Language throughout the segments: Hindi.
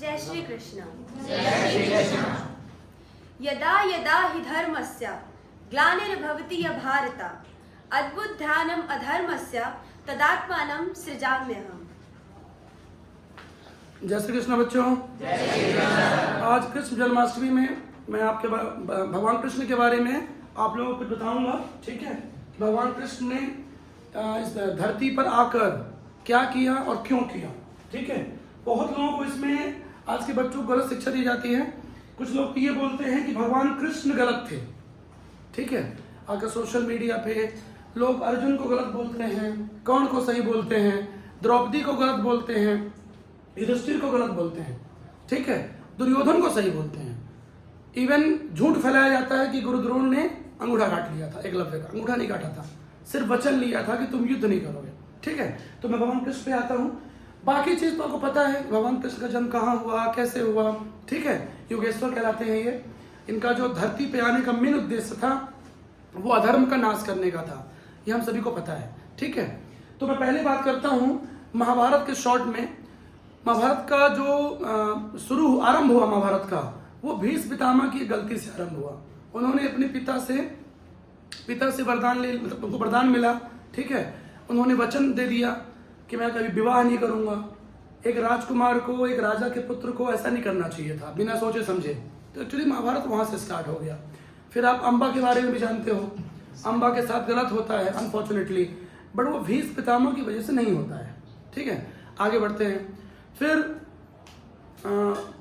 जय श्री कृष्ण। जय श्री कृष्ण। यदा यदा हि धर्मस्य ग्लानिर्भवति भारत अद्भुतानम् अधर्मस्य तदात्मानं सृजाम्यहम्। जय श्री कृष्ण बच्चों। आज कृष्ण जन्माष्टमी में मैं आपके भगवान कृष्ण के बारे में आप लोगों को कुछ बताऊंगा। ठीक है, भगवान कृष्ण ने इस धरती पर आकर क्या किया और क्यों किया। ठीक है, बहुत लोगों को इसमें आज के बच्चों को गलत शिक्षा दी जाती है। कुछ लोग ये बोलते हैं कि भगवान कृष्ण गलत थे। ठीक है, आकर सोशल मीडिया पे लोग अर्जुन को गलत बोलते हैं, कर्ण को सही बोलते हैं, द्रौपदी को गलत बोलते हैं, युधिष्ठिर को गलत बोलते हैं। ठीक है, दुर्योधन को सही बोलते हैं। इवन झूठ फैलाया जाता है कि गुरु द्रोण ने अंगूठा काट लिया था, एकलव्य का अंगूठा नहीं काटा था, सिर्फ वचन लिया था कि तुम युद्ध नहीं करोगे। ठीक है, तो मैं भगवान कृष्ण पे आता हूँ। बाकी चीज तो आपको पता है, भगवान कृष्ण का जन्म कहाँ हुआ, कैसे हुआ। ठीक है, योगेश्वर कहलाते हैं ये। इनका जो धरती पे आने का मेन उद्देश्य था वो अधर्म का नाश करने का था, ये हम सभी को पता है। ठीक है, तो मैं पहले बात करता हूँ महाभारत के शॉर्ट में। महाभारत का जो आरंभ हुआ महाभारत का, वो भीष्म पितामह की गलती से आरंभ हुआ। उन्होंने अपने पिता से उनको वरदान मिला। ठीक है, उन्होंने वचन दे दिया कि मैं कभी विवाह नहीं करूंगा। एक राजकुमार को, एक राजा के पुत्र को ऐसा नहीं करना चाहिए था बिना सोचे समझे। तो एक्चुअली महाभारत वहां से स्टार्ट हो गया। फिर आप अम्बा के बारे में भी जानते हो, अम्बा के साथ गलत होता है अनफॉर्चुनेटली, बट वो भीष्म पितामह की वजह से नहीं होता है। ठीक है, आगे बढ़ते हैं। फिर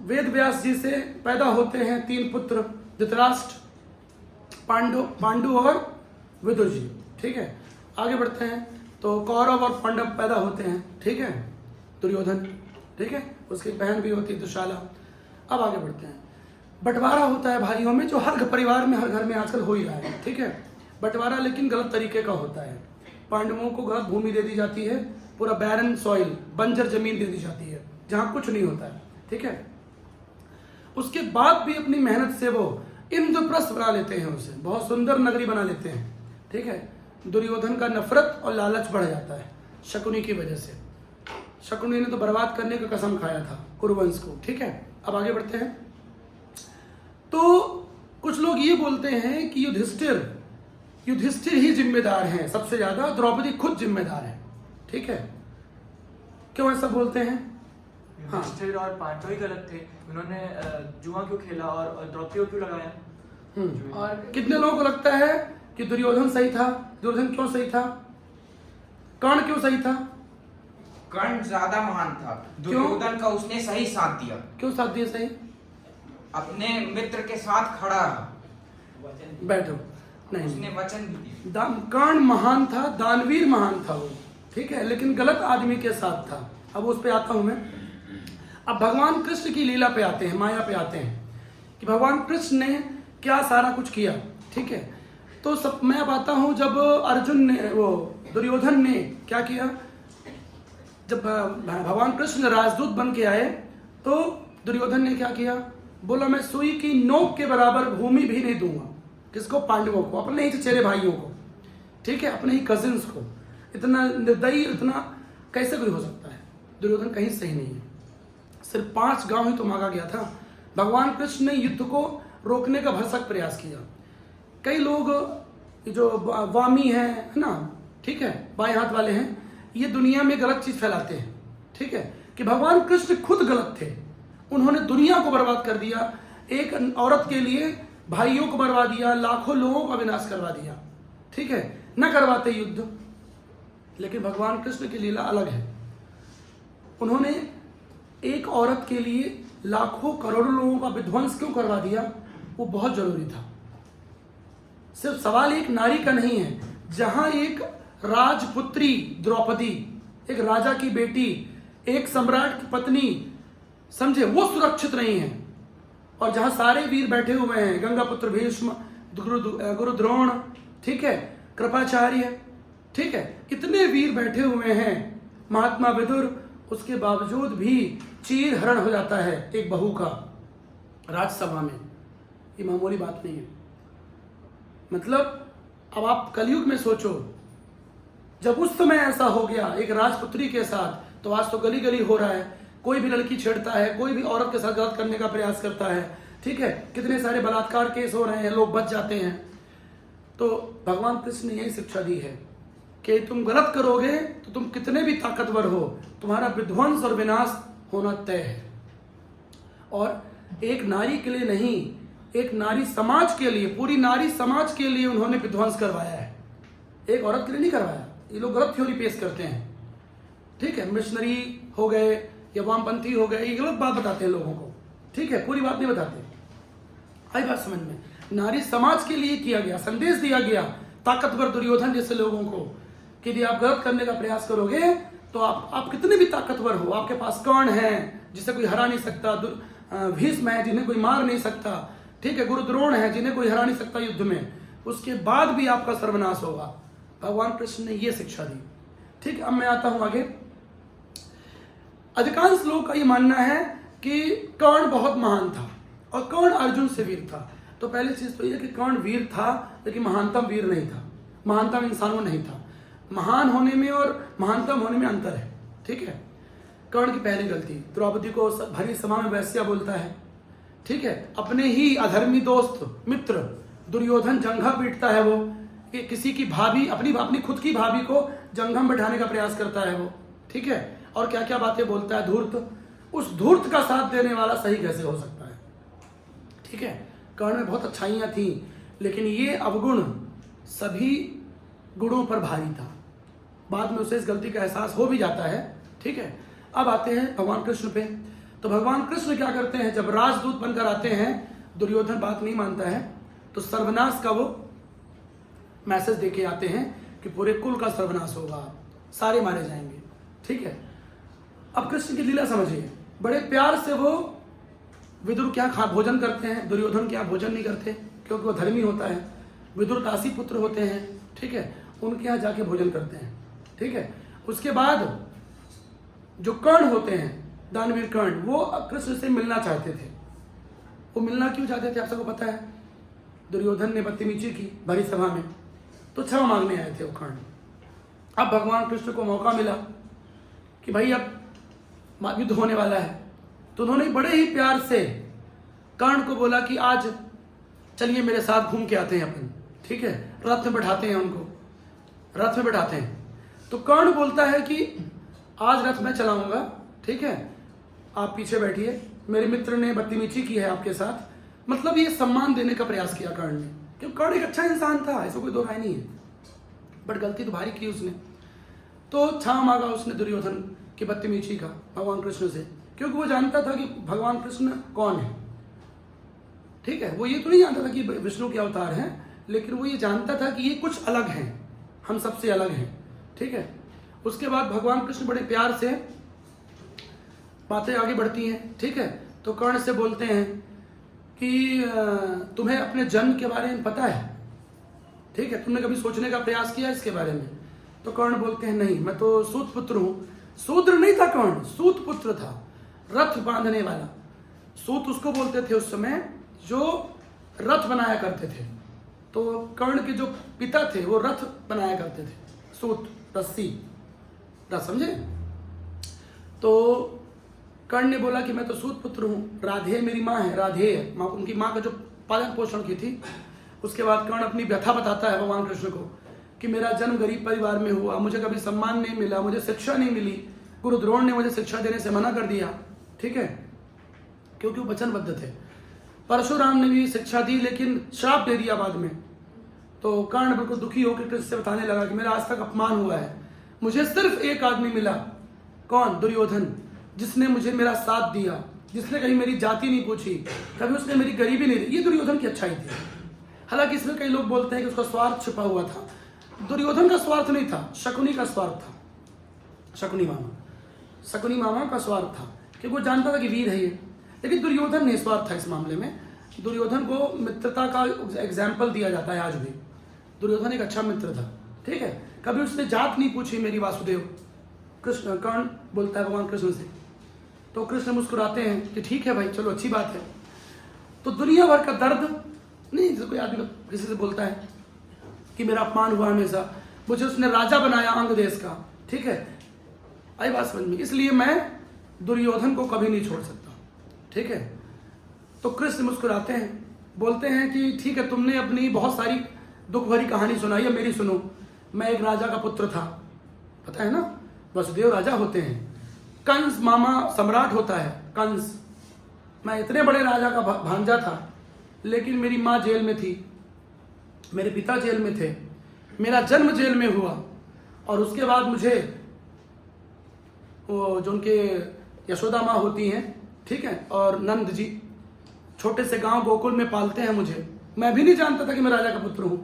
वेद व्यास जी से पैदा होते हैं 3 पुत्र, धृतराष्ट्र, पांडु और विदुर जी। ठीक है, आगे बढ़ते हैं तो कौरव और पांडव पैदा होते हैं। ठीक है, दुर्योधन। ठीक है, उसकी बहन भी होती है दुशाला। अब आगे बढ़ते हैं। बंटवारा होता है भाइयों में, जो हर परिवार में, हर घर में आजकल हो ही रहा है। ठीक है, बंटवारा लेकिन गलत तरीके का होता है। पांडवों को गलत भूमि दे दी जाती है, पूरा बैरन सॉइल, बंजर जमीन दे दी जाती है जहां कुछ नहीं होता है। ठीक है, उसके बाद भी अपनी मेहनत से वो इंद्रप्रस्थ बना लेते हैं, उसे बहुत सुंदर नगरी बना लेते हैं। ठीक है, दुर्योधन का नफरत और लालच बढ़ जाता है शकुनी की वजह से। शकुनी ने तो बर्बाद करने का कसम खाया था कुरुवंश को। ठीक है, अब आगे बढ़ते हैं। तो कुछ लोग ये बोलते हैं कि युधिष्ठिर ही जिम्मेदार हैं सबसे ज्यादा, द्रौपदी खुद जिम्मेदार है। ठीक है, क्यों ऐसा बोलते हैं? युधिष्ठिर और पांडव ही गलत थे। उन्होंने जुआ क्यों खेला और द्रौपदी को क्यों लगाया? और कितने लोगों को लगता है कि दुर्योधन सही था? दुर्योधन क्यों सही था? कर्ण क्यों सही था? कर्ण ज्यादा महान था। दुर्योधन का उसने सही साथ दिया। क्यों साथ दिया सही? अपने मित्र के साथ खड़ा रहा। बैठो, नहीं, उसने वचन भी दिया। कर्ण महान था, दानवीर महान था वो। ठीक है, लेकिन गलत आदमी के साथ था। अब उस पे आता हूं मैं। अब भगवान कृष्ण की लीला पे आते हैं, माया पे आते हैं कि भगवान कृष्ण ने क्या सारा कुछ किया। ठीक है, तो सब मैं अब आता हूं जब दुर्योधन ने क्या किया। जब भगवान कृष्ण राजदूत बन के आए तो दुर्योधन ने क्या किया, बोला मैं सुई की नोक के बराबर भूमि भी नहीं दूंगा। किसको? पांडवों को, अपने ही चचेरे भाइयों को। ठीक है, अपने ही कजिन्स को। इतना निर्दयी, इतना कैसे कोई हो सकता है? दुर्योधन कहीं सही नहीं है। सिर्फ 5 गांव ही तो मांगा गया था। भगवान कृष्ण ने युद्ध को रोकने का भरसक प्रयास किया। कई लोग जो वामी है ना, ठीक है, बाएं हाथ वाले हैं, ये दुनिया में गलत चीज फैलाते हैं। ठीक है, कि भगवान कृष्ण खुद गलत थे, उन्होंने दुनिया को बर्बाद कर दिया। एक औरत के लिए भाइयों को बर्बाद दिया, लाखों लोगों का विनाश करवा दिया। ठीक है, न करवाते युद्ध। लेकिन भगवान कृष्ण की लीला अलग है। उन्होंने एक औरत के लिए लाखों करोड़ों लोगों का विध्वंस क्यों करवा दिया? वो बहुत जरूरी था। सिर्फ सवाल एक नारी का नहीं है। जहां एक राजपुत्री द्रौपदी, एक राजा की बेटी, एक सम्राट की पत्नी, समझे, वो सुरक्षित नहीं है, और जहां सारे वीर बैठे हुए हैं, गंगा पुत्र भीष्म, गुरु द्रोण, ठीक है, कृपाचार्य, ठीक है, इतने वीर बैठे हुए हैं, महात्मा विदुर, उसके बावजूद भी चीर हरण हो जाता है एक बहू का राजसभा में। ये मामूली बात नहीं है। मतलब अब आप कलयुग में सोचो, जब उस समय ऐसा हो गया एक राजपुत्री के साथ, तो आज तो गली गली हो रहा है कोई भी लड़की छेड़ता है, कोई भी औरत के साथ गलत करने का प्रयास करता है, ठीक है, कितने सारे बलात्कार केस हो रहे हैं, लोग बच जाते हैं। तो भगवान कृष्ण ने यही शिक्षा दी है कि तुम गलत करोगे तो तुम कितने भी ताकतवर हो, तुम्हारा विध्वंस और विनाश होना तय है। और एक नारी के लिए नहीं, एक नारी समाज के लिए, पूरी नारी समाज के लिए उन्होंने विध्वंस करवाया है, एक औरत के लिए नहीं करवाया। ये लोग गलत थ्योरी पेश करते हैं, ठीक है, मिशनरी हो गए या वामपंथी हो गए, ये गलत बात बताते हैं लोगों को, ठीक है, पूरी बात नहीं बताते। आई बात समझ में? नारी समाज के लिए किया गया, संदेश दिया गया ताकतवर दुर्योधन जैसे लोगों को कि यदि आप गलत करने का प्रयास करोगे तो आप कितने भी ताकतवर हो, आपके पास कर्ण है जिसे कोई हरा नहीं सकता, भीष्म है जिन्हें कोई मार नहीं सकता, ठीक है, गुरु द्रोण है जिन्हें कोई हरा नहीं सकता युद्ध में, उसके बाद भी आपका सर्वनाश होगा। भगवान कृष्ण ने यह शिक्षा दी, ठीक है। अब मैं आता हूं आगे। अधिकांश लोगों का ये मानना है कि कर्ण बहुत महान था और कर्ण अर्जुन से वीर था। तो पहली चीज तो यह कि कर्ण वीर था लेकिन महानतम वीर नहीं था, महानतम इंसान वो नहीं था। महान होने में और महानतम होने में अंतर है, ठीक है। कर्ण की पहली गलती, द्रौपदी को भरी सभा में वैश्या बोलता है, ठीक है, अपने ही अधर्मी दोस्त मित्र दुर्योधन जंघा पीटता है वो, कि किसी की भाभी, अपनी खुद की भाभी को जंघा में बैठाने का प्रयास करता है वो, ठीक है, और क्या क्या बातें बोलता है, धूर्त। उस धूर्त का साथ देने वाला सही कैसे हो सकता है, ठीक है। कर्ण में बहुत अच्छाइयां थी लेकिन ये अवगुण सभी गुणों पर भारी था। बाद में उसे इस गलती का एहसास हो भी जाता है, ठीक है। अब आते हैं भगवान कृष्ण पे। तो भगवान कृष्ण क्या करते हैं, जब राजदूत बनकर आते हैं, दुर्योधन बात नहीं मानता है तो सर्वनाश का वो मैसेज देके आते हैं कि पूरे कुल का सर्वनाश होगा, सारे मारे जाएंगे, ठीक है। अब कृष्ण की लीला समझिए, बड़े प्यार से वो विदुर क्या भोजन करते हैं, दुर्योधन क्या भोजन नहीं करते क्योंकि वो धर्मी होता है। विदुर दासी पुत्र होते हैं, ठीक है, उनके यहाँ जाके भोजन करते हैं, ठीक है। उसके बाद जो कर्ण होते हैं, दानवीर कर्ण, वो कृष्ण से मिलना चाहते थे। वो मिलना क्यों चाहते थे आप सबको पता है, दुर्योधन ने बदतमीजी की भरी सभा में तो क्षमा मांगने आए थे वो कर्ण। अब भगवान कृष्ण को मौका मिला कि भाई अब युद्ध होने वाला है, तो उन्होंने बड़े ही प्यार से कर्ण को बोला कि आज चलिए मेरे साथ घूम के आते हैं अपन, ठीक है, रथ में बैठाते हैं उनको, रथ में बैठाते हैं। तो कर्ण बोलता है कि आज रथ मैं चलाऊंगा, ठीक है, आप पीछे बैठिए, मेरे मित्र ने बदतमीजी की है आपके साथ। मतलब ये सम्मान देने का प्रयास किया कर्ण ने, क्योंकि कर्ण एक अच्छा इंसान था, ऐसा कोई दो राय नहीं है, बट गलती तो भारी की उसने। तो क्षमा मांगा उसने दुर्योधन की बदतमीजी का भगवान कृष्ण से, क्योंकि वो जानता था कि भगवान कृष्ण कौन है, ठीक है। वो ये तो नहीं जानता था कि विष्णु के अवतार हैं, लेकिन वो ये जानता था कि ये कुछ अलग हैं, हम सबसे अलग हैं, ठीक है। उसके बाद भगवान कृष्ण बड़े प्यार से, बातें आगे बढ़ती हैं, ठीक है। तो कर्ण से बोलते हैं कि तुम्हें अपने जन्म के बारे में पता है, ठीक है, तुमने कभी सोचने का प्रयास किया इसके बारे में। तो कर्ण बोलते हैं नहीं, मैं तो सूत पुत्र हूँ। शूद्र नहीं था कर्ण, सूत पुत्र था, रथ बांधने वाला। सूत उसको बोलते थे उस समय जो रथ बनाया करते थे। तो कर्ण के जो पिता थे वो रथ बनाया करते थे, सूत, रस्सी, रथ, समझे। तो कर्ण ने बोला कि मैं तो सूत पुत्र हूँ, राधे मेरी माँ है, राधे माँ, उनकी माँ का जो पालन पोषण की थी। उसके बाद कर्ण अपनी व्यथा बताता है भगवान कृष्ण को कि मेरा जन्म गरीब परिवार में हुआ, मुझे कभी सम्मान नहीं मिला, मुझे शिक्षा नहीं मिली, गुरु द्रोण ने मुझे शिक्षा देने से मना कर दिया, ठीक है, क्योंकि वो वचनबद्ध थे। परशुराम ने भी शिक्षा दी लेकिन श्राप दे दिया बाद में। तो कर्ण बिल्कुल दुखी होकर कृष्ण से बताने लगा कि मेरा आज तक अपमान हुआ है, मुझे सिर्फ एक आदमी मिला, कौन, दुर्योधन, जिसने मुझे मेरा साथ दिया, जिसने कहीं मेरी जाति नहीं पूछी, कभी उसने मेरी गरीबी नहीं दी। ये दुर्योधन की अच्छाई थी। हालांकि इसमें कई लोग बोलते हैं कि उसका स्वार्थ छुपा हुआ था। दुर्योधन का स्वार्थ नहीं था, शकुनी का स्वार्थ था, शकुनी मामा का स्वार्थ था, क्योंकि वो जानता था कि वीर है ये। लेकिन दुर्योधन निस्वार्थ था इस मामले में। दुर्योधन को मित्रता का एग्जाम्पल दिया जाता है आज भी। दुर्योधन एक अच्छा मित्र था, ठीक है, कभी उसने जात नहीं पूछी मेरी वासुदेव। कृष्ण, कर्ण बोलता है भगवान कृष्ण से। तो कृष्ण मुस्कुराते हैं कि ठीक है भाई, चलो अच्छी बात है। तो दुनिया भर का दर्द नहीं, कोई आदमी किसी से बोलता है कि मेरा अपमान हुआ हमेशा, मुझे उसने राजा बनाया अंग देश का, ठीक है, आई बात समझ में। इसलिए मैं दुर्योधन को कभी नहीं छोड़ सकता। ठीक है, तो कृष्ण मुस्कुराते हैं, बोलते हैं कि ठीक है, तुमने अपनी बहुत सारी दुख भरी कहानी सुनाई है, मेरी सुनो। मैं एक राजा का पुत्र था, पता है ना, वसुदेव राजा होते हैं, कंस मामा सम्राट होता है कंस। मैं इतने बड़े राजा का भांजा था, लेकिन मेरी माँ जेल में थी, मेरे पिता जेल में थे, मेरा जन्म जेल में हुआ, और उसके बाद मुझे वो जो उनके यशोदा माँ होती हैं, ठीक है, और नंद जी छोटे से गांव गोकुल में पालते हैं मुझे। मैं भी नहीं जानता था कि मैं राजा का पुत्र हूँ।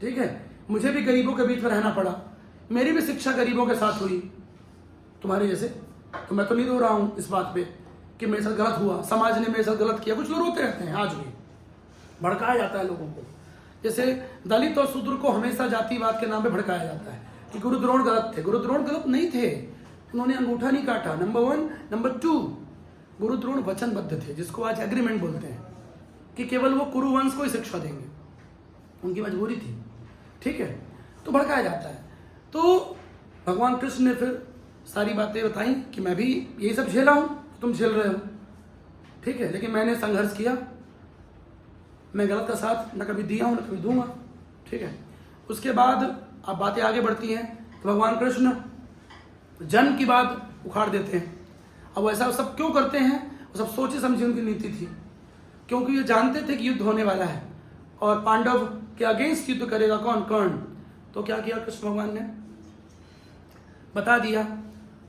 ठीक है, मुझे भी गरीबों के बीच में रहना पड़ा, मेरी भी शिक्षा गरीबों के साथ हुई, तुम्हारे जैसे। तो मैं तो नहीं रो रहा हूँ इस बात पे कि मेरे साथ गलत हुआ, समाज ने मेरे साथ गलत किया। कुछ लोग रोते रहते हैं, आज भी भड़काया जाता है लोगों को। जैसे दलित और शूद्र को हमेशा जातिवाद के नाम पे भड़काया जाता है कि गुरु द्रोण गलत थे। गुरु द्रोण गलत नहीं थे, उन्होंने अंगूठा नहीं काटा, नंबर 1। नंबर 2, गुरु द्रोण वचनबद्ध थे, जिसको आज एग्रीमेंट बोलते हैं, कि केवल वो कुरुवंश को ही शिक्षा देंगे, उनकी मजबूरी थी। ठीक है, तो भड़काया जाता है। तो भगवान कृष्ण ने फिर सारी बातें बताई कि मैं भी यही सब झेला हूँ, तुम झेल रहे हो। ठीक है, लेकिन मैंने संघर्ष किया, मैं गलत का साथ न कभी दिया हूँ न कभी दूंगा। ठीक है, उसके बाद अब बातें आगे बढ़ती हैं, तो भगवान कृष्ण जन्म की बात उखाड़ देते हैं। अब ऐसा सब क्यों करते हैं? वो सब सोची समझी उनकी नीति थी, क्योंकि ये जानते थे कि युद्ध होने वाला है और पांडव के अगेंस्ट युद्ध करेगा कौन? कर्ण। तो क्या किया कृष्ण भगवान ने? बता दिया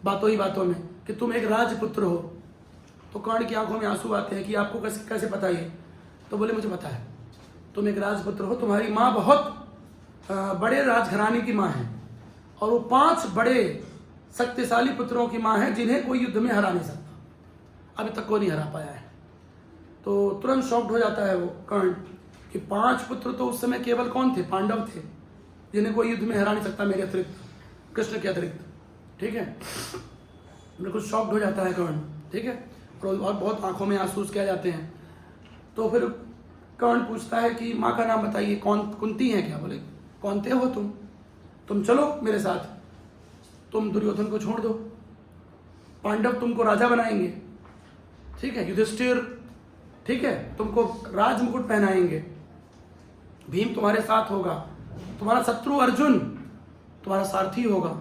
बातों ही बातों में कि तुम एक राजपुत्र हो। तो कर्ण की आंखों में आंसू आते हैं कि आपको कैसे पता ये? तो बोले मुझे पता है, तुम एक राजपुत्र हो, तुम्हारी माँ बहुत बड़े राजघराने की माँ है, और वो 5 बड़े शक्तिशाली पुत्रों की माँ है जिन्हें कोई युद्ध में हरा नहीं सकता, अभी तक कोई नहीं हरा पाया है। तो तुरंत शॉक्ड हो जाता है वो कर्ण कि 5 पुत्र तो उस समय केवल कौन थे? पांडव थे, जिन्हें कोई युद्ध में हरा नहीं सकता मेरे अतिरिक्त, कृष्ण के अतिरिक्त। ठीक है, बिल्कुल शॉक्ड हो जाता है कर्ण। ठीक है, और बहुत आंखों में आंसू उसके आ जाते हैं। तो फिर कर्ण पूछता है कि माँ का नाम बताइए, कौन? कुंती है क्या? बोले कौन थे हो तुम चलो मेरे साथ, तुम दुर्योधन को छोड़ दो, पांडव तुमको राजा बनाएंगे। ठीक है, युधिष्ठिर, ठीक है, तुमको राज मुकुट पहनाएंगे, भीम तुम्हारे साथ होगा, तुम्हारा शत्रु अर्जुन तुम्हारा सारथी होगा,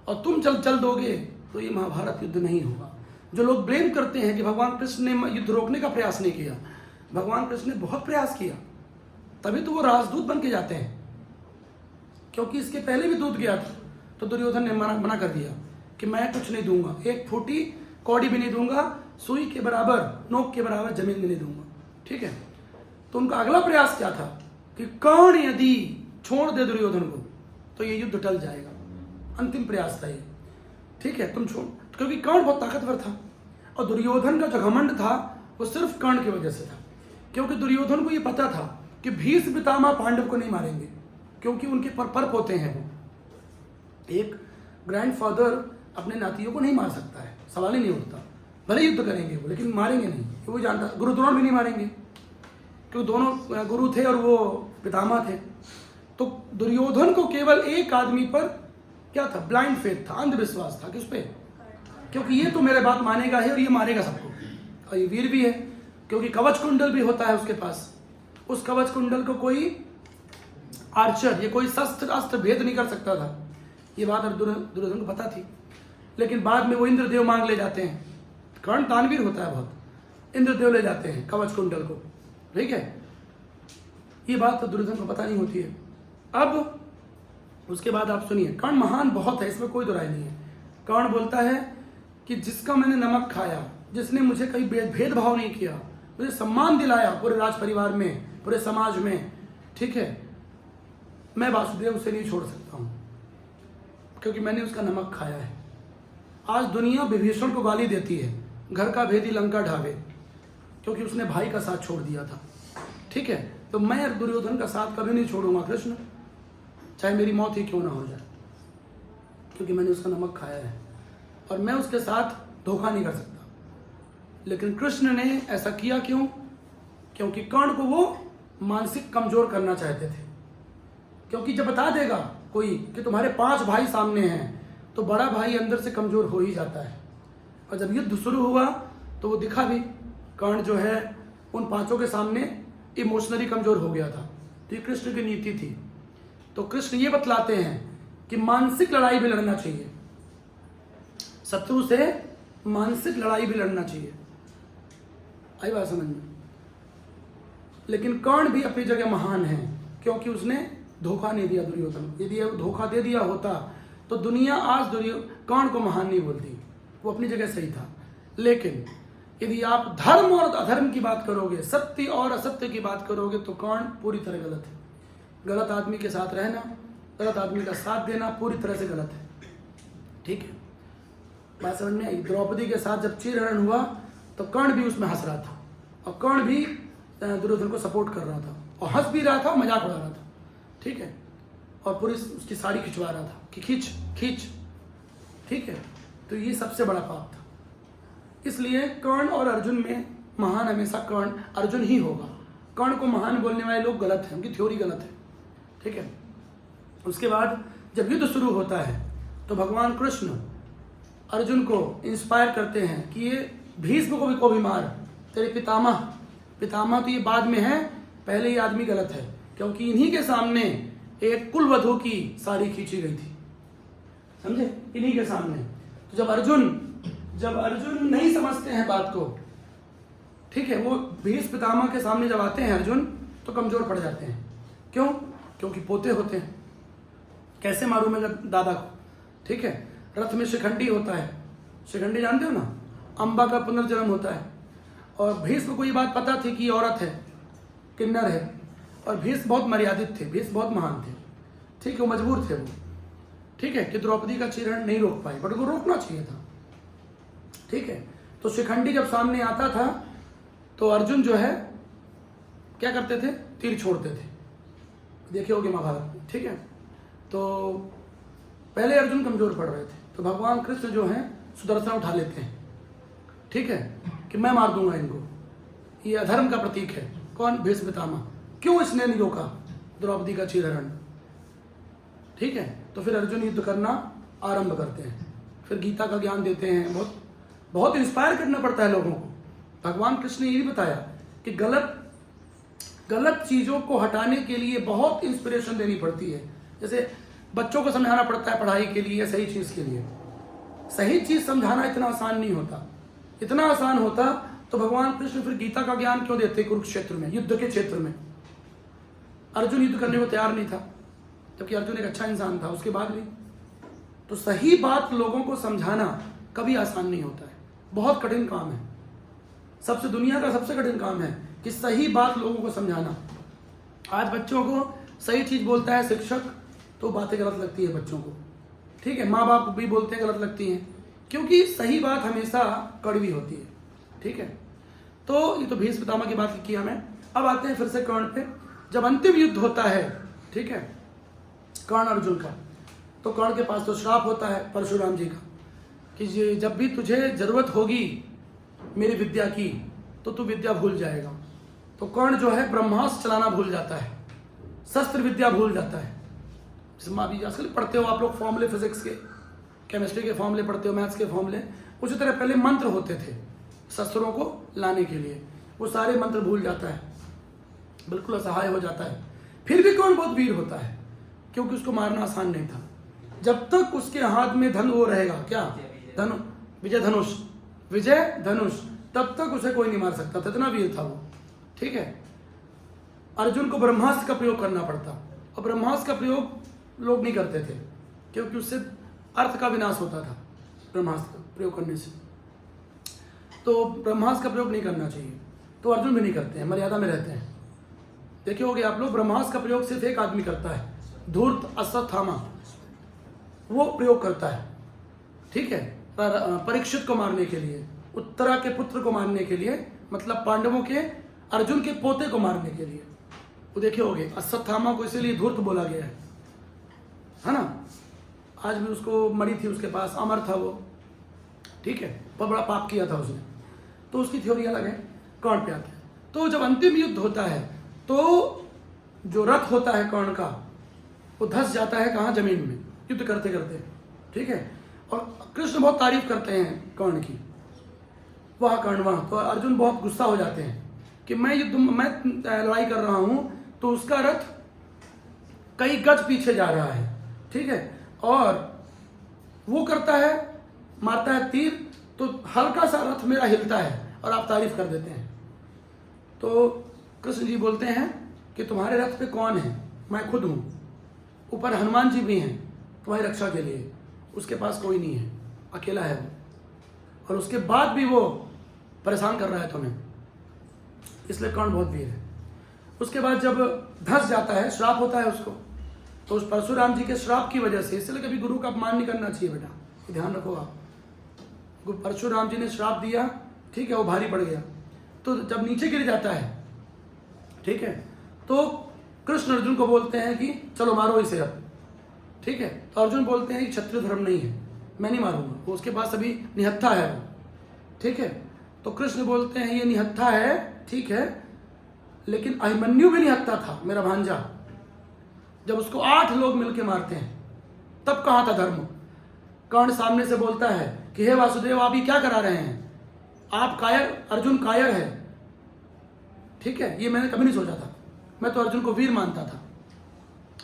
और तुम चल दोगे तो ये महाभारत युद्ध नहीं होगा। जो लोग ब्लेम करते हैं कि भगवान कृष्ण ने युद्ध रोकने का प्रयास नहीं किया, भगवान कृष्ण ने बहुत प्रयास किया, तभी तो वो राजदूत बन के जाते हैं। क्योंकि इसके पहले भी दूत गया था, तो दुर्योधन ने मना कर दिया कि मैं कुछ नहीं दूंगा, एक फूटी कौड़ी भी नहीं दूंगा, सुई के बराबर, नोक के बराबर जमीन भी नहीं दूंगा। ठीक है, तो उनका अगला प्रयास क्या था कि कर्ण यदि छोड़ दे दुर्योधन को तो ये युद्ध टल जाएगा। अंतिम प्रयास था ये। ठीक है, तुम छोड़, क्योंकि कर्ण बहुत ताकतवर था, और दुर्योधन का जो घमंड था वो सिर्फ कर्ण की वजह से था। क्योंकि दुर्योधन को ये पता था कि भीष्म पितामह पांडव को नहीं मारेंगे, क्योंकि उनके पर होते हैं। वो एक ग्रैंडफादर अपने नातियों को नहीं मार सकता है, सवाल ही नहीं उठता। भले युद्ध करेंगे वो, लेकिन मारेंगे नहीं, वो जानता। गुरु द्रोण भी नहीं मारेंगे, क्योंकि दोनों गुरु थे और वो पितामह थे। तो दुर्योधन को केवल एक आदमी पर क्या था? ब्लाइंड फेथ था, अंधविश्वास था। किस पे? क्योंकि ये तो मेरे बात मानेगा है और ये मारेगा सबको, और ये वीर भी है, क्योंकि कवच कुंडल भी होता है उसके पास। उस कवच कुंडल को कोई आर्चर, ये कोई शस्त्र अस्त्र भेद नहीं कर सकता था। ये बात दुर्योधन को पता थी, लेकिन बाद में वो इंद्रदेव मांग ले जाते हैं। कर्ण दानवीर होता है बहुत, इंद्रदेव ले जाते हैं कवच कुंडल को। ठीक है, ये बात तो दुर्योधन को पता नहीं होती है। अब उसके बाद आप सुनिए, कर्ण महान बहुत है, इसमें कोई दो राय नहीं है। कर्ण बोलता है कि जिसका मैंने नमक खाया, जिसने मुझे कहीं भेदभाव नहीं किया, मुझे सम्मान दिलाया पूरे राज परिवार में, पूरे समाज में, ठीक है, मैं वासुदेव उसे नहीं छोड़ सकता हूं, क्योंकि मैंने उसका नमक खाया है। आज दुनिया विभीषण को गाली देती है, घर का भेदी लंका ढावे, क्योंकि उसने भाई का साथ छोड़ दिया था। ठीक है, तो मैं दुर्योधन का साथ कभी नहीं छोड़ूंगा कृष्ण, चाहे मेरी मौत ही क्यों ना हो जाए, क्योंकि मैंने उसका नमक खाया है और मैं उसके साथ धोखा नहीं कर सकता। लेकिन कृष्ण ने ऐसा किया क्यों? क्योंकि कर्ण को वो मानसिक कमजोर करना चाहते थे। क्योंकि जब बता देगा कोई कि तुम्हारे 5 भाई सामने हैं, तो बड़ा भाई अंदर से कमजोर हो ही जाता है। और जब युद्ध शुरू हुआ तो वो दिखा भी, कर्ण जो है उन पांचों के सामने इमोशनली कमजोर हो गया था। तो ये कृष्ण की नीति थी। तो कृष्ण ये बतलाते हैं कि मानसिक लड़ाई भी लड़ना चाहिए, शत्रु से मानसिक लड़ाई भी लड़ना चाहिए। आई बात समझ में? लेकिन कर्ण भी अपनी जगह महान है, क्योंकि उसने धोखा नहीं दिया दुर्योधन। यदि वो धोखा दे दिया होता तो दुनिया आज कर्ण को महान नहीं बोलती, वो अपनी जगह सही था। लेकिन यदि आप धर्म और अधर्म की बात करोगे, सत्य और असत्य की बात करोगे, तो कर्ण पूरी तरह गलत है। गलत आदमी के साथ रहना, गलत आदमी का साथ देना पूरी तरह से गलत है। ठीक है, बात समझ में आई? द्रौपदी के साथ जब चीरहरण हुआ तो कर्ण भी उसमें हंस रहा था, और कर्ण भी दुर्योधन को सपोर्ट कर रहा था, और हंस भी रहा था, मजाक उड़ा रहा था। ठीक है, और पूरी उसकी साड़ी खिंचवा रहा था कि खींच खींच। ठीक है, तो ये सबसे बड़ा पाप था। इसलिए कर्ण और अर्जुन में महान हमेशा कर्ण, अर्जुन ही होगा। कर्ण को महान बोलने वाले लोग गलत हैं, उनकी थ्योरी गलत है। ठीक है, उसके बाद जब युद्ध शुरू होता है तो भगवान कृष्ण अर्जुन को इंस्पायर करते हैं कि ये भीष्म को भी मार, तेरे पितामह तो ये बाद में है, पहले ये आदमी गलत है, क्योंकि इन्हीं के सामने एक कुलवधू की साड़ी खींची गई थी, समझे? इन्हीं के सामने। तो जब अर्जुन नहीं समझते हैं बात को, ठीक है, वो भीष्म पितामह के सामने जब आते हैं अर्जुन, तो कमजोर पड़ जाते हैं। क्यों? क्योंकि पोते होते हैं, कैसे मारूं मैं दादा को? ठीक है, रथ में शिखंडी होता है, शिखंडी जानते हो ना, अंबा का पुनर्जन्म होता है। और भीष्म को ये बात पता थी कि औरत है, किन्नर है, और भीष्म बहुत मर्यादित थे, भीष्म बहुत महान थे। ठीक है, वो मजबूर थे वो, ठीक है, कि द्रौपदी का चीरहरण नहीं रोक पाए, बट उनको रोकना चाहिए था। ठीक है, तो शिखंडी जब सामने आता था तो अर्जुन जो है क्या करते थे? तीर छोड़ते थे, देखे होगे महाभारत में। ठीक है, तो पहले अर्जुन कमजोर पड़ रहे थे, तो भगवान कृष्ण जो है सुदर्शन उठा लेते हैं। ठीक है, कि मैं मार दूंगा इनको, ये अधर्म का प्रतीक है। कौन? भीष्म पितामह। क्यों इसने नहीं रोका द्रौपदी का चीरहरण? ठीक है, तो फिर अर्जुन युद्ध करना आरंभ करते हैं, फिर गीता का ज्ञान देते हैं। बहुत बहुत इंस्पायर करना पड़ता है लोगों को। भगवान कृष्ण ने ये भी बताया कि गलत चीजों को हटाने के लिए बहुत इंस्पिरेशन देनी पड़ती है। जैसे बच्चों को समझाना पड़ता है पढ़ाई के लिए या सही चीज के लिए। सही चीज समझाना इतना आसान नहीं होता। इतना आसान होता तो भगवान कृष्ण फिर गीता का ज्ञान क्यों देते कुरुक्षेत्र में, युद्ध के क्षेत्र में? अर्जुन युद्ध करने को तैयार नहीं था, जबकि अर्जुन एक अच्छा इंसान था उसके बाद भी। तो सही बात लोगों को समझाना कभी आसान नहीं होता है, बहुत कठिन काम है। दुनिया का सबसे कठिन काम है कि सही बात लोगों को समझाना। आज बच्चों को सही चीज बोलता है शिक्षक तो बातें गलत लगती है बच्चों को। ठीक है, माँ बाप भी बोलते हैं, गलत लगती हैं, क्योंकि सही बात हमेशा कड़वी होती है। ठीक है, तो ये तो भीष्म पितामह की बात की हमें। अब आते हैं फिर से कर्ण पे। जब अंतिम युद्ध होता है, ठीक है, कर्ण अर्जुन का, तो कर्ण के पास तो श्राप होता है परशुराम जी का कि जब भी तुझे जरूरत होगी मेरी विद्या की तो तू विद्या भूल जाएगा। तो कर्ण जो है ब्रह्मास्त्र चलाना भूल जाता है, शस्त्र विद्या भूल जाता है। अभी आजकल पढ़ते हो आप लोग फॉर्मूले, फिजिक्स के, केमिस्ट्री के फॉर्मूले पढ़ते हो, मैथ्स के फॉर्मूले। उसी तरह पहले मंत्र होते थे शस्त्रों को लाने के लिए, वो सारे मंत्र भूल जाता है, बिल्कुल असहाय हो जाता है। फिर भी कर्ण बहुत वीर होता है, क्योंकि उसको मारना आसान नहीं था। जब तक उसके हाथ में वो रहेगा, क्या विजय धनुष, तब तक उसे कोई नहीं मार सकता था, इतना वीर था वो। ठीक है, अर्जुन को ब्रह्मास्त्र का प्रयोग करना पड़ता, और ब्रह्मास्त्र का प्रयोग लोग नहीं करते थे, क्योंकि उससे अर्थ का विनाश होता था ब्रह्मास्त्र का प्रयोग करने से। तो ब्रह्मास्त्र का प्रयोग नहीं करना चाहिए, तो अर्जुन भी नहीं करते हैं, मर्यादा में रहते हैं। देखे होगे आप लोग, ब्रह्मास्त्र का प्रयोग सिर्फ एक आदमी करता है, धूर्त अश्वत्थामा, वो प्रयोग करता है। ठीक है, परीक्षित को मारने के लिए, उत्तरा के पुत्र को मारने के लिए, मतलब पांडवों के अर्जुन के पोते को मारने के लिए। वो देखे होगे, अश्वत्थामा को इसीलिए धूर्त बोला गया है ना। आज भी उसको मरी थी उसके पास, अमर था वो। ठीक है, बहुत बड़ा पाप किया था उसने, तो उसकी थ्योरी अलग है। कर्ण पे आते हैं, तो जब अंतिम युद्ध होता है तो जो रथ होता है कर्ण का, वो धंस जाता है कहाँ? जमीन में, युद्ध करते करते। ठीक है, और कृष्ण बहुत तारीफ करते हैं कर्ण की वह कर्ण वहाँ। तो अर्जुन बहुत गुस्सा हो जाते हैं कि मैं लड़ाई कर रहा हूँ तो उसका रथ कई गज पीछे जा रहा है, ठीक है, और वो करता है, मारता है तीर, तो हल्का सा रथ मेरा हिलता है और आप तारीफ कर देते हैं। तो कृष्ण जी बोलते हैं कि तुम्हारे रथ पे कौन है? मैं खुद हूँ, ऊपर हनुमान जी भी हैं तुम्हारी रक्षा के लिए, उसके पास कोई नहीं है, अकेला है वो, और उसके बाद भी वो परेशान कर रहा है तुम्हें, इसलिए कर्ण बहुत वीर है। उसके बाद जब धंस जाता है, श्राप होता है उसको, तो उस परशुराम जी के श्राप की वजह से, इसलिए कभी गुरु का अपमान नहीं करना चाहिए बेटा, ये ध्यान रखो आप। परशुराम जी ने श्राप दिया, ठीक है, वो भारी पड़ गया, तो जब नीचे गिर जाता है, ठीक है, तो कृष्ण अर्जुन को बोलते हैं कि चलो मारो इसे अब, ठीक है। तो अर्जुन बोलते हैं कि क्षत्रिय धर्म नहीं है, मैं नहीं मारूंगा, वो उसके पास अभी निहत्था है वो, ठीक है। तो कृष्ण बोलते हैं ये निहत्था है, ठीक है, लेकिन अभिमन्यु भी निहत्था था, मेरा भांजा। जब उसको 8 लोग मिलके मारते हैं, तब कहाँ था धर्म? कर्ण सामने से बोलता है कि हे वासुदेव, आप ये क्या करा रहे हैं? आप कायर, अर्जुन कायर है, ठीक है, ये मैंने कभी नहीं सोचा था, मैं तो अर्जुन को वीर मानता था।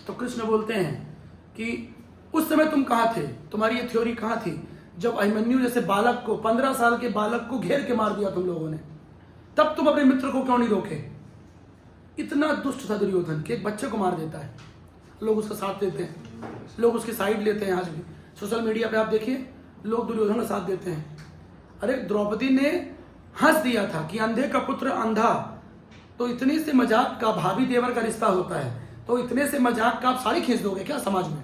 तो कृष्ण बोलते हैं कि उस समय तुम कहाँ थे, तुम्हारी ये थ्योरी कहाँ थी, जब अभिमन्यु जैसे बालक को, 15 साल के बालक को घेर के मार दिया तुम लोगों ने, तब तुम अपने मित्र को क्यों नहीं रोके? इतना दुष्ट था दुर्योधन कि एक बच्चे को मार देता है, लोग उसका साथ देते हैं, लोग उसकी साइड लेते हैं। आज भी सोशल मीडिया पे आप देखिए, लोग दुर्योधन का साथ देते हैं। अरे द्रौपदी ने हंस दिया था कि अंधे का पुत्र अंधा, तो इतने से मजाक का, भाभी देवर का रिश्ता होता है, तो इतने से मजाक का आप साड़ी खींच दोगे क्या समाज में?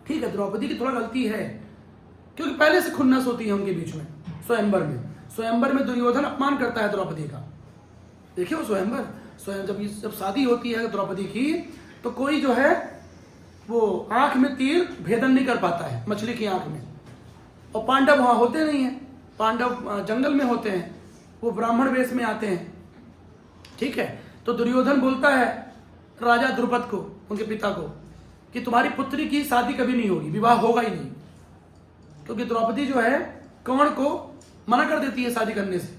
ठीक है, द्रौपदी की थोड़ा गलती है, क्योंकि पहले से खुन्नस होती है उनके बीच में। स्वयंवर में दुर्योधन अपमान करता है द्रौपदी का, देखिए वो स्वयं जब शादी होती है द्रौपदी की, तो कोई जो है वो आंख में तीर भेदन नहीं कर पाता है, मछली की आंख में, और पांडव वहां होते नहीं हैं, पांडव जंगल में होते हैं, वो ब्राह्मण वेश में आते हैं, ठीक है। तो दुर्योधन बोलता है राजा द्रुपद को, उनके पिता को, कि तुम्हारी पुत्री की शादी कभी नहीं होगी, विवाह होगा ही नहीं, क्योंकि द्रौपदी जो है कर्ण को मना कर देती है शादी करने से,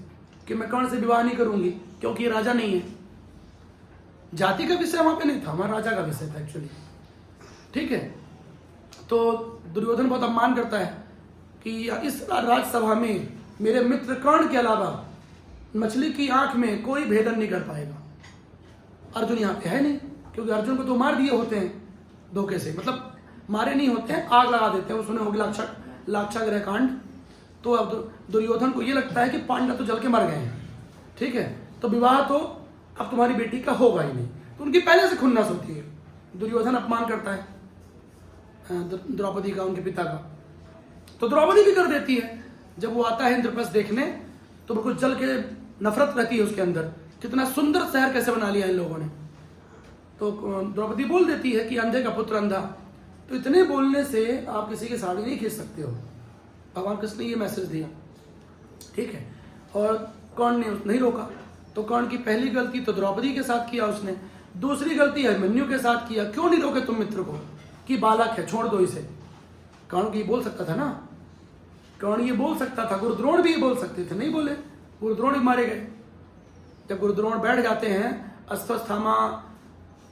कि मैं कर्ण से विवाह नहीं करूंगी, क्योंकि ये राजा नहीं है। जाति का विषय वहां पे नहीं था, हमारा राजा का विषय था एक्चुअली, ठीक है। तो दुर्योधन बहुत अपमान करता है कि इस राजसभा में मेरे मित्र कर्ण के अलावा मछली की आंख में कोई भेदन नहीं कर पाएगा। अर्जुन यहाँ पे है नहीं, क्योंकि अर्जुन को तो मार दिए होते हैं धोखे से, मतलब मारे नहीं होते हैं, आग लगा देते हैं, वो सुने होगी लाक्षागृह कांड। तो अब दुर्योधन को ये लगता है कि पांडव तो जल के मर गए हैं, ठीक है, तो विवाह तो अब तुम्हारी बेटी का होगा ही नहीं, तो उनकी पहले से खुन्नस होती है। दुर्योधन अपमान करता है द्रौपदी का, उनके पिता का, तो द्रौपदी भी कर देती है। जब वो आता है इंद्रप्रस्थ देखने, तो बिल्कुल जल के नफरत रहती है उसके अंदर, कितना सुंदर शहर कैसे बना लिया इन लोगों ने। तो द्रौपदी बोल देती है कि अंधे का पुत्र अंधा, तो इतने बोलने से आप किसी की साड़ी नहीं खींच सकते हो, भगवान कृष्ण ने ये मैसेज दिया, ठीक है। और कर्ण ने नहीं रोका, तो कर्ण की पहली गलती तो द्रौपदी के साथ किया उसने, दूसरी गलती अभिमन्यु के साथ किया। क्यों नहीं रोके तुम मित्र को, कि बालक है, छोड़ दो इसे। कर्ण की बोल सकता था ना, कर्ण ये बोल सकता था, गुरुद्रोण भी ये बोल सकते थे, नहीं बोले, गुरुद्रोण भी मारे गए। जब गुरुद्रोण बैठ जाते हैं, अश्वत्थामा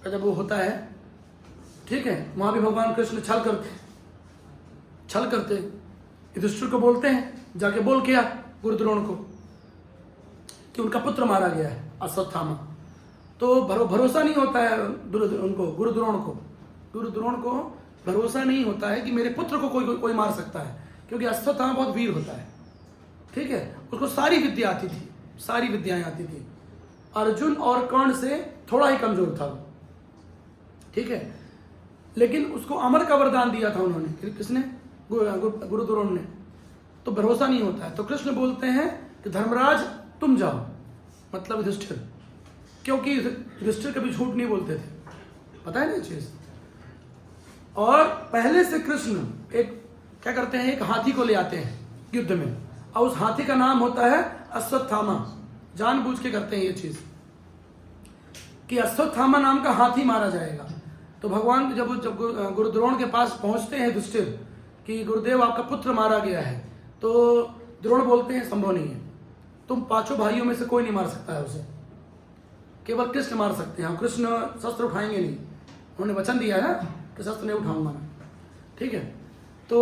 का जब वो होता है, ठीक है, वहां भी भगवान कृष्ण छल करते युधिष्ठिर को बोलते हैं, जाके बोल किया गुरुद्रोण को कि उनका पुत्र मारा गया है अश्वत्थामा। तो भरोसा नहीं होता है गुरुद्रोण को भरोसा नहीं होता है कि मेरे पुत्र को कोई मार सकता है, क्योंकि अश्वत्थामा बहुत वीर होता है, ठीक है, उसको सारी विद्या आती थी, सारी विद्याएं आती थी। अर्जुन और कर्ण से थोड़ा ही कमजोर था वो, ठीक है, लेकिन उसको अमर का वरदान दिया था उन्होंने, किसने? गुरुद्रोण ने। तो भरोसा नहीं होता है, तो कृष्ण बोलते हैं कि धर्मराज तुम जाओ, मतलब युधिष्ठिर, क्योंकि युधिष्ठिर कभी झूठ नहीं बोलते थे, पता है ना ये चीज। और पहले से कृष्ण एक क्या करते हैं, एक हाथी को ले आते हैं युद्ध में, और उस हाथी का नाम होता है अश्वत्थामा। जानबूझ के करते हैं ये चीज कि अश्वत्थामा नाम का हाथी मारा जाएगा। तो भगवान जब गुरुद्रोण के पास पहुंचते हैं युधिष्ठिर कि गुरुदेव आपका पुत्र मारा गया है, तो द्रोण बोलते हैं संभव नहीं है, तुम पांचों भाइयों में से कोई नहीं मार सकता है उसे, केवल कृष्ण मार सकते हैं। कृष्ण शस्त्र उठाएंगे नहीं, उन्होंने वचन दिया है ना कि शस्त्र नहीं उठाऊंगा मैं, ठीक है। तो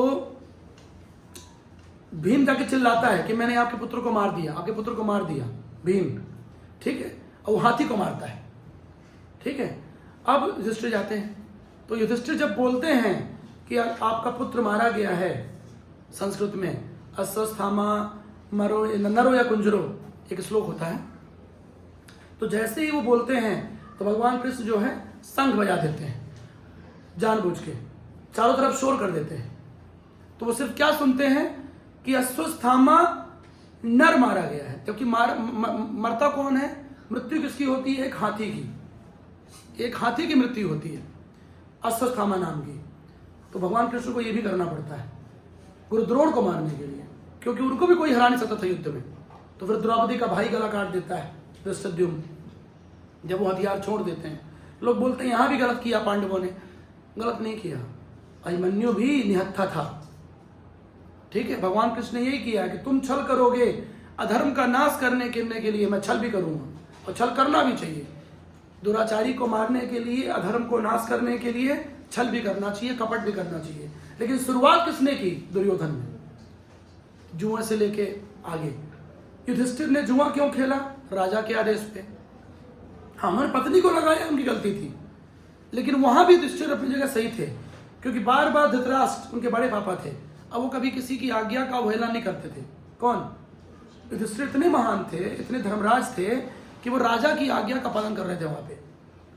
भीम जाके चिल्लाता है कि मैंने आपके पुत्र को मार दिया, आपके पुत्र को मार दिया भीम, ठीक है, और वो हाथी को मारता है, ठीक है। अब युधिष्ठिर जाते हैं, तो युधिष्ठिर जब बोलते हैं कि आपका पुत्र मारा गया है, संस्कृत में अश्वस्थामा मरो नरो या कुंजरो एक श्लोक होता है, तो जैसे ही वो बोलते हैं तो भगवान कृष्ण जो है शंख बजा देते हैं जानबूझ के, चारों तरफ शोर कर देते हैं। तो वो सिर्फ क्या सुनते हैं कि अश्वस्थामा नर मारा गया है, क्योंकि मरता कौन है, मृत्यु किसकी होती है, एक हाथी की मृत्यु होती है अश्वस्थामा नाम की। तो भगवान कृष्ण को ये भी करना पड़ता है गुरुद्रोण को मारने के लिए, क्योंकि उनको भी कोई हरा नहीं सकता था युद्ध में। तो फिर द्रौपदी का भाई गला काट देता है धृष्टद्युम्न, जब वो हथियार छोड़ देते हैं। लोग बोलते हैं यहाँ भी गलत किया पांडवों ने, गलत नहीं किया, अभिमन्यु भी निहत्था था, ठीक है। भगवान कृष्ण ने यही किया कि तुम छल करोगे, अधर्म का नाश करने के लिए मैं छल भी करूंगा, और छल करना भी चाहिए। दुराचारी को मारने के लिए, अधर्म को नाश करने के लिए छल भी करना चाहिए, कपट भी करना चाहिए। लेकिन शुरुआत किसने की, दुर्योधन ने, जुआ से लेके आगे। युधिष्ठिर ने जुआ क्यों खेला, राजा के आदेश पे। हमारे पत्नी को लगाया, उनकी गलती थी, लेकिन वहां भी युधिष्ठिर अपनी जगह सही थे, क्योंकि बार बार धृतराष्ट्र उनके बड़े पापा थे, अब वो कभी किसी की आज्ञा का अवहेलना नहीं करते थे। कौन, युधिष्ठिर इतने महान थे, इतने धर्मराज थे कि वो राजा की आज्ञा का पालन कर रहे थे वहां पे,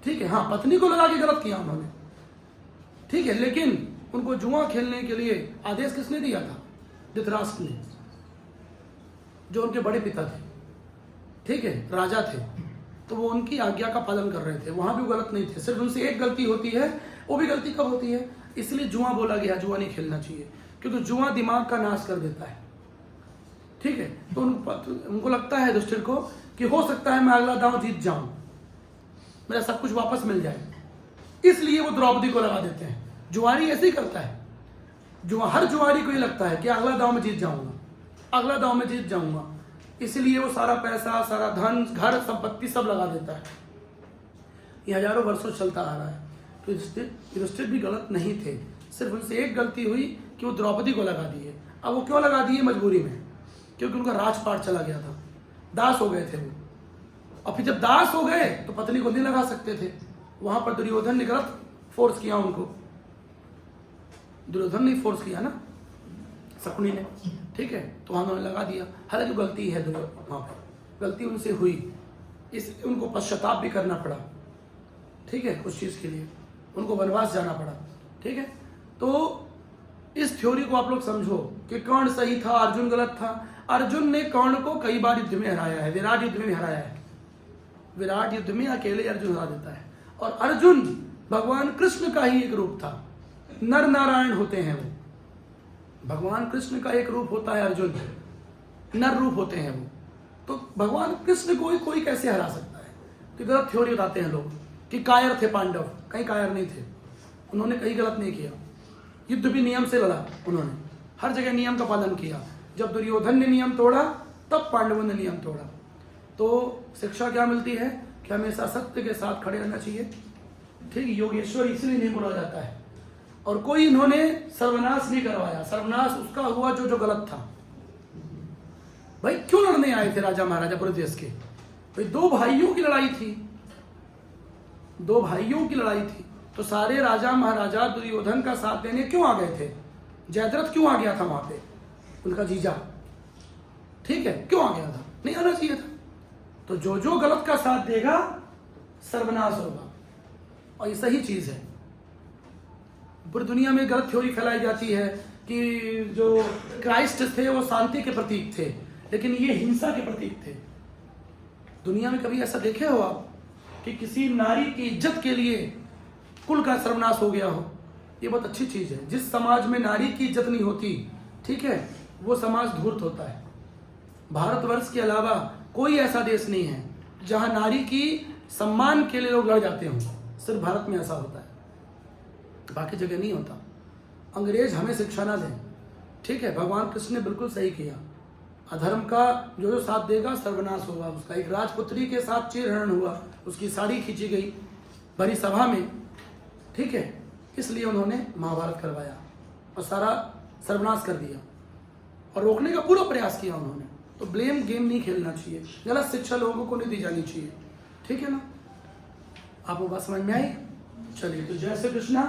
ठीक है। हाँ, पत्नी को लगा के गलत किया उन्होंने, ठीक है, लेकिन उनको जुआ खेलने के लिए आदेश किसने दिया था, धृतराष्ट्र ने, जो उनके बड़े पिता थे, ठीक है, राजा थे। तो वो उनकी आज्ञा का पालन कर रहे थे, वहां भी गलत नहीं थे। सिर्फ उनसे एक गलती होती है, वो भी गलती कब होती है, इसलिए जुआ बोला गया, जुआ नहीं खेलना चाहिए, क्योंकि जुआ दिमाग का नाश कर देता है, ठीक है। तो उनको लगता है युधिष्ठिर को कि हो सकता है मैं अगला दांव जीत जाऊं, मेरा सब कुछ वापस मिल जाए, इसलिए वो द्रौपदी को लगा देते हैं। जुआरी ऐसे ही करता है, हर जुआरी को ये लगता है कि अगला दांव में जीत जाऊंगा, अगला दांव में जीत जाऊंगा, इसलिए वो सारा पैसा, सारा धन, घर, संपत्ति सब लगा देता है। ये हजारों वर्षों चलता आ रहा है। तो युधिष्ठिर भी गलत नहीं थे, सिर्फ उनसे एक गलती हुई कि वो द्रौपदी को लगा दिए। अब वो क्यों लगा दिए, मजबूरी में, क्योंकि उनका राजपाट चला गया था, दास हो गए थे वो। और फिर जब दास हो गए तो पत्नी को नहीं लगा सकते थे, वहां पर दुर्योधन ने गलत फोर्स किया उनको, दुर्योधन ने फोर्स किया ना, शकुनी ने, ठीक है। तो उन्होंने लगा दिया, हालांकि गलती है, वहां पर गलती उनसे हुई, इसलिए उनको पश्चाताप भी करना पड़ा, ठीक है, उस चीज के लिए उनको वनवास जाना पड़ा, ठीक है। तो इस थ्योरी को आप लोग समझो कि कर्ण सही था, अर्जुन गलत था। अर्जुन ने कर्ण को कई बार युद्ध में हराया है, विराट युद्ध में भी हराया है, विराट युद्ध में अकेले अर्जुन हरा देता है। और अर्जुन भगवान कृष्ण का ही एक रूप था, नर नारायण होते हैं वो, भगवान कृष्ण का एक रूप होता है अर्जुन, नर रूप होते हैं वो। तो भगवान कृष्ण को कोई कैसे हरा सकता है, तो गलत थ्योरी बताते हैं लोग कि कायर थे पांडव, कहीं कायर नहीं थे, उन्होंने कहीं गलत नहीं किया, युद्ध भी नियम से लड़ा, उन्होंने हर जगह नियम का पालन किया। जब दुर्योधन ने नियम तोड़ा तब पांडवों ने नियम तोड़ा। तो शिक्षा क्या मिलती है कि हमेशा सत्य के साथ खड़े रहना चाहिए, ठीक। योगेश्वर इसलिए नहीं बोला जाता है, और कोई इन्होंने सर्वनाश नहीं करवाया, सर्वनाश उसका हुआ जो गलत था। भाई क्यों लड़ने आए थे राजा महाराजा पूरे देश के, भाई दो भाइयों की लड़ाई थी, दो भाइयों की लड़ाई थी, तो सारे राजा महाराजा दुर्योधन का साथ देने क्यों आ गए थे, जयद्रथ क्यों आ गया था वहां पे, उनका जीजा, ठीक है, क्यों आ गया था, नहीं आना चाहिए था। तो जो गलत का साथ देगा सर्वनाश होगा, और ये सही चीज है। पूरी दुनिया में गलत थ्योरी फैलाई जाती है कि जो क्राइस्ट थे वो शांति के प्रतीक थे, लेकिन ये हिंसा के प्रतीक थे। दुनिया में कभी ऐसा देखे हो आप कि किसी नारी की इज्जत के लिए कुल का सर्वनाश हो गया हो? ये बहुत अच्छी चीज है। जिस समाज में नारी की इज्जत नहीं होती, ठीक है, वो समाज धूर्त होता है। भारतवर्ष के अलावा कोई ऐसा देश नहीं है जहां नारी की सम्मान के लिए लोग लड़ जाते हों, सिर्फ भारत में ऐसा होता है, बाकी जगह नहीं होता। अंग्रेज हमें शिक्षा ना दें, ठीक है, भगवान कृष्ण ने बिल्कुल सही किया, अधर्म का जो साथ देगा सर्वनाश होगा उसका। एक राजपुत्री के साथ चीरहरण हुआ, उसकी साड़ी खींची गई बड़ी सभा में, ठीक है, इसलिए उन्होंने महाभारत करवाया और सारा सर्वनाश कर दिया और रोकने का पूरा प्रयास किया उन्होंने। तो ब्लेम गेम नहीं खेलना चाहिए, गलत शिक्षा लोगों को नहीं दी जानी चाहिए, ठीक है ना। आपको बात समझ में आई? चलिए, तो जय श्री कृष्णा।